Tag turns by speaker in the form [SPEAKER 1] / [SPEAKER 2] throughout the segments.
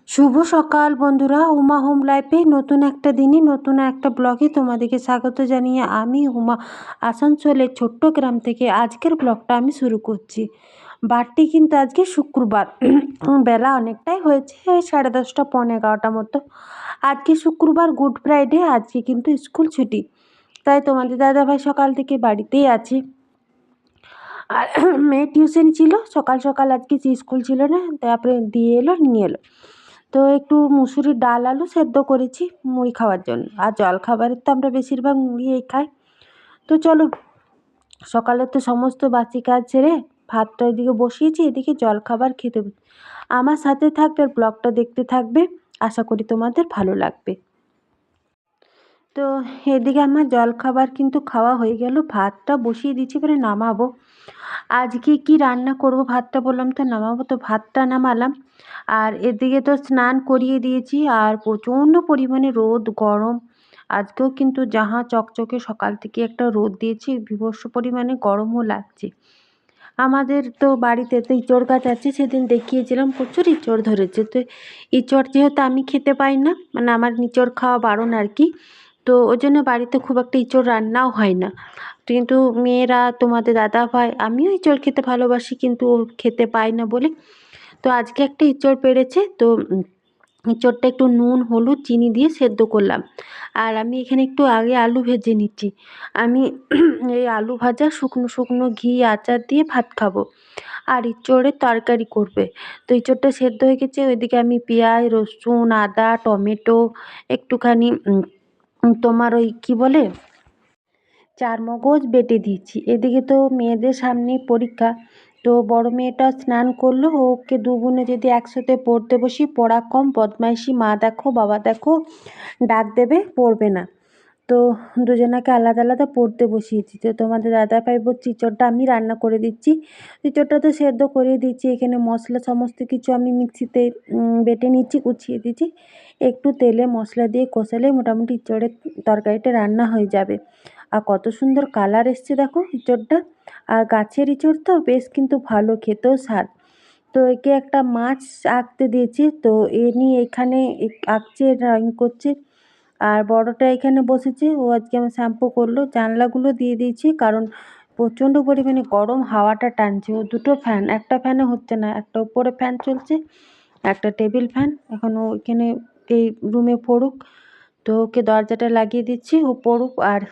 [SPEAKER 1] শুভ সকাল বন্ধুরা, উমা হোম লাইফে নতুন একটা দিনে নতুন একটা ব্লগে তোমাদেরকে স্বাগত জানিয়ে আমি উমা আসানসোলের ছোট্ট গ্রাম থেকে আজকের ব্লগটা আমি শুরু করছি। বারটি কিন্তু আজকে শুক্রবার। বেলা অনেকটাই হয়েছে, 10:30 11:15 মতো। আজকে শুক্রবার, গুড ফ্রাইডে। আজকে কিন্তু স্কুল ছুটি, তাই তোমাদের দাদাভাই সকাল থেকে বাড়িতেই আছে। আর মেয়ে টিউশন ছিল সকাল সকাল, আজকে স্কুল ছিল না, তারপরে দিয়ে এলো নিয়ে এলো। তো একটু মুসুরির ডাল আলু সেদ্ধ করেছি মুড়ি খাওয়ার জন্য। আর জল খাবারের তো আমরা বেশিরভাগ মুড়িই খাই। তো চলো, সকালে তো সমস্ত বাসি কাজ সেরে ভাতটা এদিকে বসিয়েছি, এদিকে জল খাবার খেতে। আমার সাথে থাকবে, ব্লগটা দেখতে থাকবে, আশা করি তোমাদের ভালো লাগবে। তো এদিকে আমার জল খাবার কিন্তু খাওয়া হয়ে গেল, ভাতটা বসিয়ে দিচ্ছি, পরে নামাবো। আজকে কি রান্না করব, ভাতটা বললাম তো নামাবো, তো ভাতটা নামালাম। আর এদিকে তো স্নান করিয়ে দিয়েছি, আর প্রচণ্ড পরিমাণে রোদ গরম। আজকেও কিন্তু যাহা চকচকে সকাল থেকে একটা রোদ দিয়েছে, বীভৎস পরিমাণে গরমও লাগছে। আমাদের তো বাড়িতে তো ইঁচড় গাছ আছে, সেদিন দেখিয়েছিলাম, প্রচুর ইঁচড় ধরেছে। তো ইঁচড় যেহেতু আমি খেতে পাই না, মানে আমার ইঁচড় খাওয়া বারণ আর কি, তো ওই জন্য বাড়িতে খুব একটা ইঁচড় রান্নাও হয় না। কিন্তু মেয়েরা, তোমাদের দাদা ভাই, আমিও ইঁচড় খেতে ভালোবাসি, কিন্তু ও খেতে পাই না বলে। তো আজকে একটা ইঁচড় পেড়েছে, তো এঁচোড়টা একটু নুন হলুদ চিনি দিয়ে সেদ্ধ করলাম। আর আমি এখানে একটু আগে আলু ভেজে নিচ্ছি। আমি এই আলু ভাজা শুকনো শুকনো ঘি আচার দিয়ে ভাত খাবো, আর এঁচোড়ের তরকারি করবে। তো এঁচোড়টা সেদ্ধ হয়ে গেছে, ওইদিকে আমি পেঁয়াজ রসুন আদা টমেটো একটুখানি তোমার ওই কী বলে চারমগজ বেটে দিয়েছি। এদিকে তো মেয়েদের সামনেই পরীক্ষা, তো বড় মেয়েটা স্নান করলো, ওকে দু বোনে যদি একসাথে পড়তে বসি, পড়া কম বদমাইশি, মা দেখো বাবা দেখো ডাক দেবে, পড়বে না। তো দুজনাকে আলাদা আলাদা পড়তে বসিয়েছি। তো তোমাদের দাদাভাই বলছি ইঁচড়টা আমি রান্না করে দিচ্ছি। ইঁচড়টা তো সেদ্ধ করে দিচ্ছি, এখানে মশলা সমস্ত কিছু আমি মিক্সিতে বেটে নিচ্ছি, গুছিয়ে দিচ্ছি। একটু তেলে মশলা দিয়ে কষালে মোটামুটি ইঁচড়ের তরকারিটা রান্না হয়ে যাবে। আর কত সুন্দর কালার এসছে দেখো ইঁচড়টা। আর গাছের ইঁচড় তো বেশ কিন্তু ভালো, খেতেও স্বাদ। তো একে একটা মাছ আঁকতে দিয়েছি, তো এ নিয়ে এখানে আঁকছে, ড্রয়িং করছে। আর বড়টা এখানে বসেছে, ও আজকে আমার শ্যাম্পু করলো। জানলাগুলো দিয়ে দিয়েছি, কারণ প্রচণ্ড পরিমাণে গরম হাওয়াটা টানছে। ও দুটো ফ্যান, একটা ফ্যানে হচ্ছে না, একটা উপরে ফ্যান চলছে, একটা টেবিল ফ্যান। এখন ও এখানে এই রুমে পড়ুক, তো ওকে দরজাটা লাগিয়ে দিচ্ছি, ও পড়ুক। আর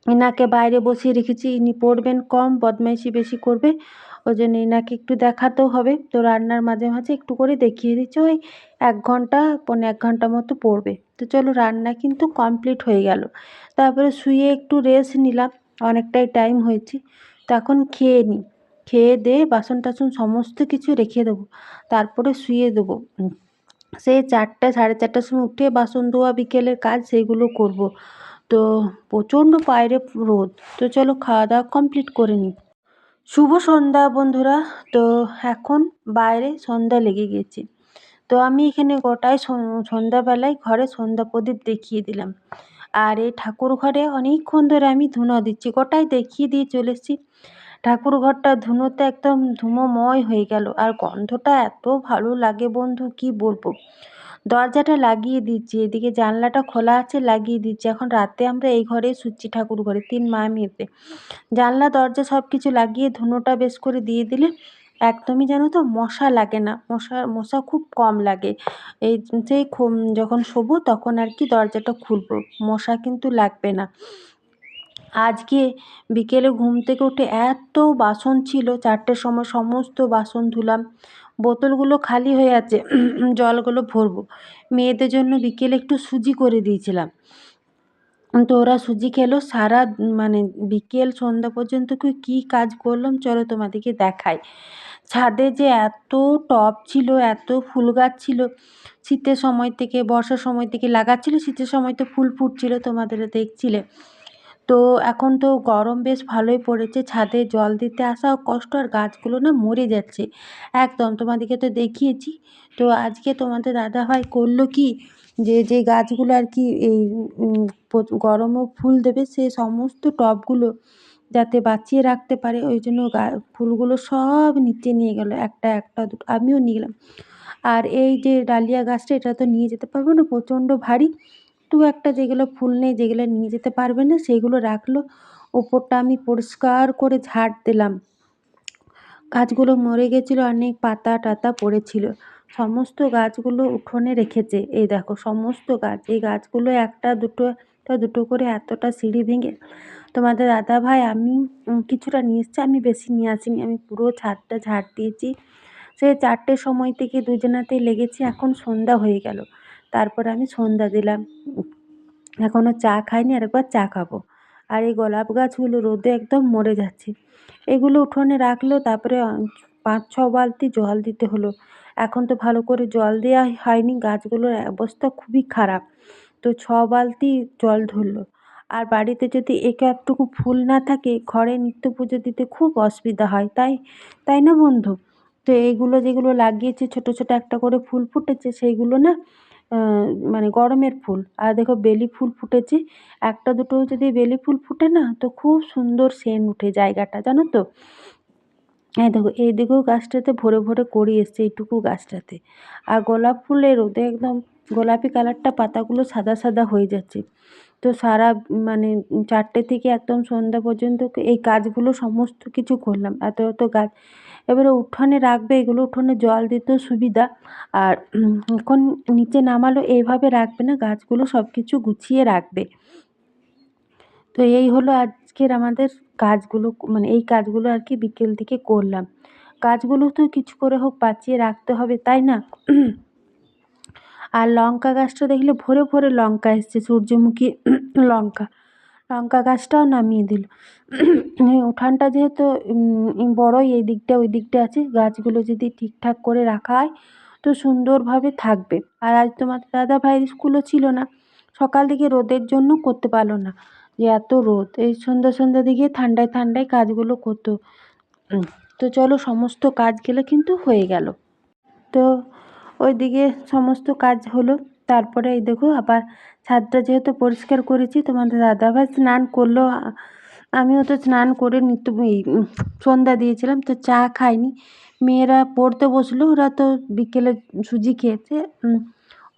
[SPEAKER 1] এনাকে বাইরে বসিয়ে রেখেছি, ইনি পড়বেন কম, বদমাইশি বেশি করবে, ওই জন্য এনাকে একটু দেখাতেও হবে। তো রান্নার মাঝে মাঝে একটু করে দেখিয়ে দিচ্ছি, ওই 1 ঘন্টা 1.5 ঘন্টা মতো পড়বে। তো চলো, রান্না কিন্তু কমপ্লিট হয়ে গেল। তারপরে শুয়ে একটু রেস্ট নিলাম, অনেকটাই টাইম হয়েছে। তো এখন খেয়ে নিই, খেয়ে দিয়ে বাসন টাসন সমস্ত কিছু রেখে দেবো, তারপরে শুয়ে দেবো। সেই 4টে 4:30টার সময় উঠে বাসন ধোয়া বিকেলের কাজ সেইগুলো করব। তো প্রচণ্ড বাইরে রোদ। তো চলো খাওয়া দাওয়া কমপ্লিট করে নিই। শুভ সন্ধ্যা বন্ধুরা। তো এখন বাইরে সন্ধ্যা লেগে গেছে, তো আমি এখানে গোটায় সন্ধ্যাবেলায় ঘরে সন্ধ্যা প্রদীপ দেখিয়ে দিলাম। আর এই ঠাকুর ঘরে অনেকক্ষণ ধরে আমি ধুনো দিচ্ছি, গোটায় দেখিয়ে দিয়ে চলে এসেছি। ঠাকুর ঘরটা ধুনোতে একদম ধুমোময় হয়ে গেল, আর গন্ধটা এত ভালো লাগে বন্ধু, কি বলবো। দরজাটা লাগিয়ে দিচ্ছি, এদিকে জানলাটা খোলা আছে, লাগিয়ে দিচ্ছি। এখন রাতে আমরা এই ঘরে শুচ্ছি, ঠাকুর ঘরে, 3 মা মেয়েতে। জানলা দরজা সব কিছু লাগিয়ে ধুনোটা বেশ করে দিয়ে দিলে একদমই জানো তো মশা লাগে না, মশা খুব কম লাগে। এই সেই যখন শোবো তখন আর কি দরজাটা খুলবো, মশা কিন্তু লাগবে না। আজকে বিকেলে ঘুম থেকে উঠে এত বাসন ছিল, 4টের সময় সমস্ত বাসন ধুলাম। বোতলগুলো খালি হয়ে আছে, জলগুলো ভরবো। মেয়েদের জন্য বিকেলে একটু সুজি করে দিয়েছিলাম, তো ওরা সুজি খেলো। সারা মানে বিকেল সন্ধ্যা পর্যন্ত কী কাজ করলাম চলো তোমাদেরকে দেখাই। ছাদে যে এত টব ছিল, এত ফুল গাছ ছিল, শীতের সময় থেকে বর্ষার সময় থেকে লাগাচ্ছিল, শীতের সময় তো ফুল ফুটছিল, তোমাদের দেখছিলে। তো এখন তো গরম বেশ ভালোই পড়েছে, ছাদে জল দিতে আসাও কষ্ট, আর গাছগুলো না মরে যাচ্ছে একদম, তোমাদেরকে তো দেখিয়েছি। তো আজকে তোমাদের দাদাভাই করলো কি, যে গাছগুলো আর কি এই গরমেও ফুল দেবে, সে সমস্ত টবগুলো যাতে বাঁচিয়ে রাখতে পারে, ওই জন্য ফুলগুলো সব নিচে নিয়ে গেল, একটা একটা দুটো আমিও নিয়ে গেলাম। আর এই যে ডালিয়া গাছটা, এটা তো নিয়ে যেতে পারবো না, প্রচণ্ড ভারী। দু একটা যেগুলো ফুল নেই, যেগুলো নিয়ে যেতে পারবে না, সেগুলো রাখলো। ওপরটা আমি পরিষ্কার করে ঝাড় দিলাম। গাছগুলো মরে গেছিলো, অনেক পাতা টাতা পড়েছিল। সমস্ত গাছগুলো উঠোনে রেখেছে। এই দেখো সমস্ত গাছ, এই গাছগুলো একটা দুটো করে এতটা সিঁড়ি ভেঙে তোমাদের দাদাভাই আমি কিছুটা নিয়ে এসছে, আমি বেশি নিয়ে আসিনি। আমি পুরো ছাদটা ঝাড় দিয়েছি। সেই 4টের সময় থেকে দুজনাতেই লেগেছি। এখন সন্ধ্যা হয়ে গেল, তারপর আমি সন্ধ্যা দিলাম। এখনও চা খাইনি, আরেকবার চা খাবো। আর এই গোলাপ গাছগুলো রোদে একদম মরে যাচ্ছে। এগুলো উঠোনে রাখলো, তারপরে 5-6 বালতি জল দিতে হলো। এখন তো ভালো করে জল দেওয়া হয়নি, গাছগুলোর অবস্থা খুবই খারাপ। তো 6 বালতি জল ধরলো। আর বাড়িতে যদি একটুকু ফুল না থাকে, ঘরে নিত্য পুজো দিতে খুব অসুবিধা হয়, তাই না বন্ধু? তো এইগুলো যেগুলো লাগিয়েছে, ছোট ছোট একটা করে ফুল ফুটেছে, সেইগুলো না মানে গরমের ফুল। আর দেখো বেলি ফুল ফুটেছে, একটা দুটো যদি বেলি ফুল ফুটে না, তো খুব সুন্দর সেন্ট উঠে জায়গাটা, জানো তো? এই দেখো এইদিকেও গাছটাতে ভরে ভরে কড়ি এসছে, এইটুকু গাছটাতে। আর গোলাপ ফুলের রোদে একদম গোলাপি কালারটা, পাতাগুলো সাদা সাদা হয়ে যাচ্ছে। তো সারা মানে 4টে থেকে একদম সন্ধ্যা পর্যন্ত এই কাজগুলো সমস্ত কিছু করলাম। এত এত গাছ এবারে উঠোনে রাখবে, এগুলো উঠোনে জল দিতেও সুবিধা। আর এখন নিচে নামালো, এইভাবে রাখবে না, গাছগুলো সব কিছু গুছিয়ে রাখবে। তো এই হলো আজকের আমাদের কাজগুলো, মানে এই কাজগুলো আর কি বিকেল থেকে করলাম। কাজগুলো তো কিছু করে হোক বাঁচিয়ে রাখতে হবে, তাই না? আর লঙ্কা গাছটা দেখলে ভরে ভরে লঙ্কা এসছে, সূর্যমুখী লঙ্কা। লঙ্কা গাছটাও নামিয়ে দিল। এই উঠানটা যেহেতু বড়ই, এই দিকটা ওই দিকটা আছে, গাছগুলো যদি ঠিকঠাক করে রাখা হয় তো সুন্দরভাবে থাকবে। আর আজ তোমার দাদা ভাইয়ের স্কুলও ছিল না, সকাল থেকে রোদের জন্য করতে পারলো না, যে এত রোদ। এই সন্ধ্যা দিকে ঠান্ডায় ঠান্ডায় কাজগুলো করতো। তো চলো, সমস্ত কাজ গেলে কিন্তু হয়ে গেল। তো ওইদিকে সমস্ত কাজ হলো। তারপরে এই দেখো আবার ছাদটা যেহেতু পরিষ্কার করেছি, তোমাদের দাদাভাই স্নান করলো, আমিও তো স্নান করে সন্ধ্যা দিয়েছিলাম। তো চা খাইনি, মেয়েরা পড়তে বসলো, ওরা তো বিকেলে সুজি খেয়েছে,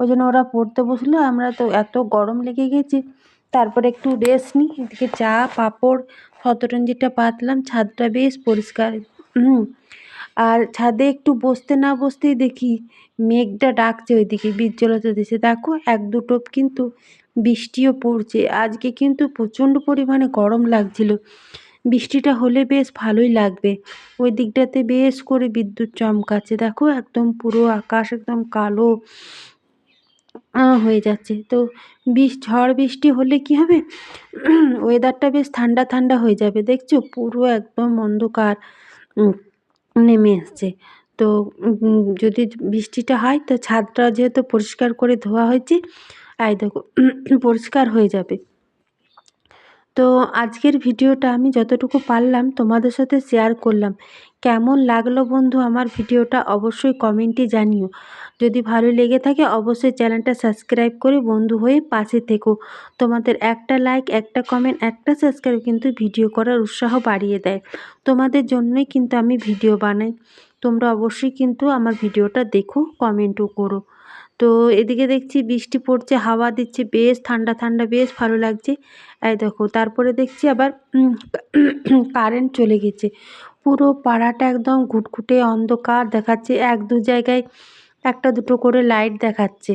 [SPEAKER 1] ওই জন্য ওরা পড়তে বসলো। আমরা তো এত গরম লেগে গেছে, তারপরে একটু রেস্ট নিই। এদিকে চা পাঁপড় শতরঞ্জিটা পাতলাম, ছাদটা বেশ পরিষ্কার। আর ছাদে একটু বসতে না বসতেই দেখি মেঘটা ডাকছে, ওইদিকে বীরজলাতে দিছে। দেখো 1-2 টোপ কিন্তু বৃষ্টিও পড়ছে। আজকে কিন্তু প্রচণ্ড পরিমাণে গরম লাগছিল, বৃষ্টিটা হলে বেশ ভালোই লাগবে। ওই দিকটাতে বেশ করে বিদ্যুৎ চমকাচ্ছে, দেখো একদম পুরো আকাশ একদম কালো হয়ে যাচ্ছে। তো ঝড় বৃষ্টি হলে কি হবে, ওয়েদারটা বেশ ঠান্ডা ঠান্ডা হয়ে যাবে। দেখছো পুরো একদম অন্ধকার নেমে এসছে। তো যদি বৃষ্টিটা হয়, তো ছাদটা যেহেতু পরিষ্কার করে ধোয়া হয়েছে, এই দেখো পরিষ্কার হয়ে যাবে। তো আজকের ভিডিওটা আমি যতটুকু পারলাম তোমাদের সাথে শেয়ার করলাম। কেমন লাগলো বন্ধু আমার ভিডিওটা অবশ্যই কমেন্টে জানিও। যদি ভালো লেগে থাকে অবশ্যই চ্যানেলটা সাবস্ক্রাইব করে বন্ধু হয়ে পাশে থেকো। তোমাদের একটা লাইক, একটা কমেন্ট, একটা সাবস্ক্রাইব কিন্তু ভিডিও করার উৎসাহ বাড়িয়ে দেয়। তোমাদের জন্যই কিন্তু আমি ভিডিও বানাই। তোমরা অবশ্যই কিন্তু আমার ভিডিওটা দেখো, কমেন্টও করো। তো এদিকে দেখছি বৃষ্টি পড়ছে, হাওয়া দিচ্ছে, বেশ ঠান্ডা ঠান্ডা, বেশ ভালো লাগছে। এই দেখো তারপরে দেখছি আবার কারেন্ট চলে গেছে। পুরো পাড়াটা একদম ঘুটঘুটে অন্ধকার দেখাচ্ছে, 1-2 জায়গায় একটা দুটো করে লাইট দেখাচ্ছে।